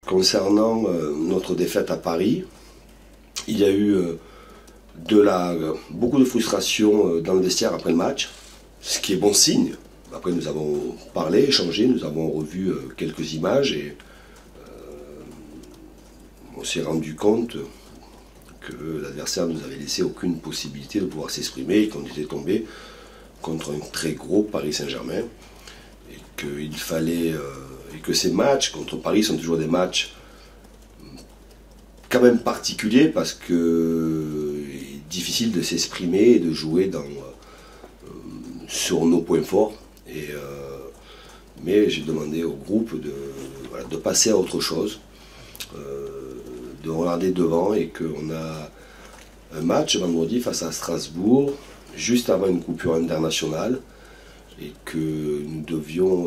Concernant notre défaite à Paris, il y a eu beaucoup de frustration dans le vestiaire après le match, ce qui est bon signe. Après nous avons parlé, échangé, nous avons revu quelques images et on s'est rendu compte que l'adversaire ne nous avait laissé aucune possibilité de pouvoir s'exprimer et qu'on était tombé contre un très gros Paris Saint-Germain et qu'il fallait et que ces matchs contre Paris sont toujours des matchs quand même particuliers parce que il est difficile de s'exprimer et de jouer sur nos points forts. Mais j'ai demandé au groupe de passer à autre chose, de regarder devant et qu'on a un match vendredi face à Strasbourg, juste avant une coupure internationale, et que nous devions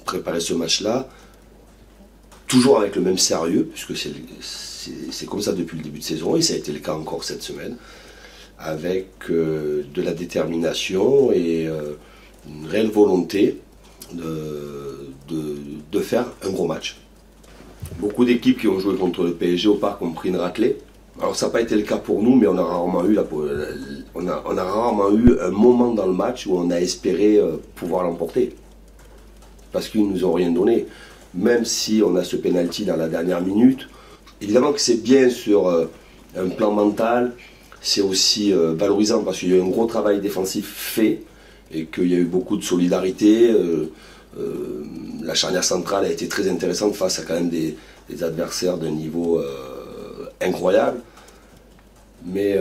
préparer ce match-là, toujours avec le même sérieux, puisque c'est comme ça depuis le début de saison, et ça a été le cas encore cette semaine, avec de la détermination et une réelle volonté de faire un gros match. Beaucoup d'équipes qui ont joué contre le PSG au parc ont pris une raclée. Alors ça n'a pas été le cas pour nous, mais on a rarement eu un moment dans le match où on a espéré pouvoir l'emporter. Parce qu'ils ne nous ont rien donné. Même si on a ce penalty dans la dernière minute, évidemment que c'est bien sur un plan mental, c'est aussi valorisant parce qu'il y a eu un gros travail défensif fait et qu'il y a eu beaucoup de solidarité. La charnière centrale a été très intéressante face à quand même des adversaires d'un niveau incroyable. Mais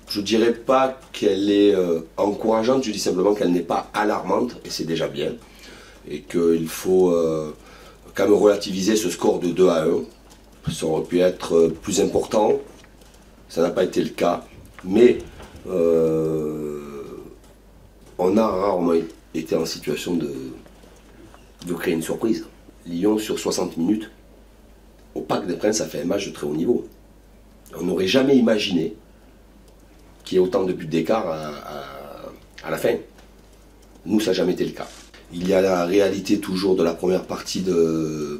je ne dirais pas qu'elle est encourageante, je dis simplement qu'elle n'est pas alarmante, et c'est déjà bien. Et qu'il faut quand même relativiser ce score de 2-1. Ça aurait pu être plus important, ça n'a pas été le cas. Mais on a rarement été en situation de créer une surprise. Lyon sur 60 minutes, au Parc des Princes, a fait un match de très haut niveau. On n'aurait jamais imaginé qu'il y ait autant de buts d'écart à la fin. Nous, ça n'a jamais été le cas. Il y a la réalité toujours de la première partie de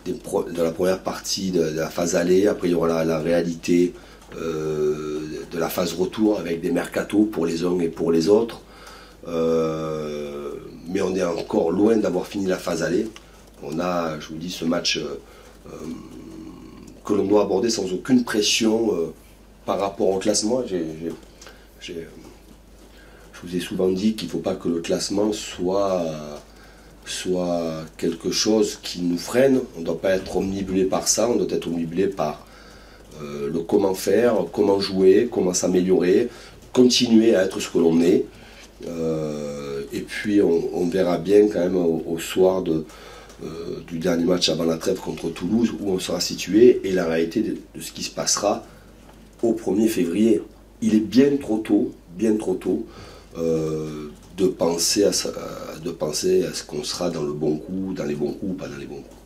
la phase aller. Après, il y aura la réalité de la phase retour avec des mercatos pour les uns et pour les autres. Mais on est encore loin d'avoir fini la phase aller. On a, je vous dis, ce match que l'on doit aborder sans aucune pression par rapport au classement. Je vous ai souvent dit qu'il ne faut pas que le classement soit quelque chose qui nous freine. On ne doit pas être omnibulé par ça, on doit être omnibulé par le comment faire, comment jouer, comment s'améliorer, continuer à être ce que l'on est. Et puis on verra bien quand même au soir du dernier match avant la trêve contre Toulouse où on sera situé et la réalité de ce qui se passera au 1er février. Il est bien trop tôt de penser à ce qu'on sera dans le bon coup, dans les bons coups ou pas dans les bons coups.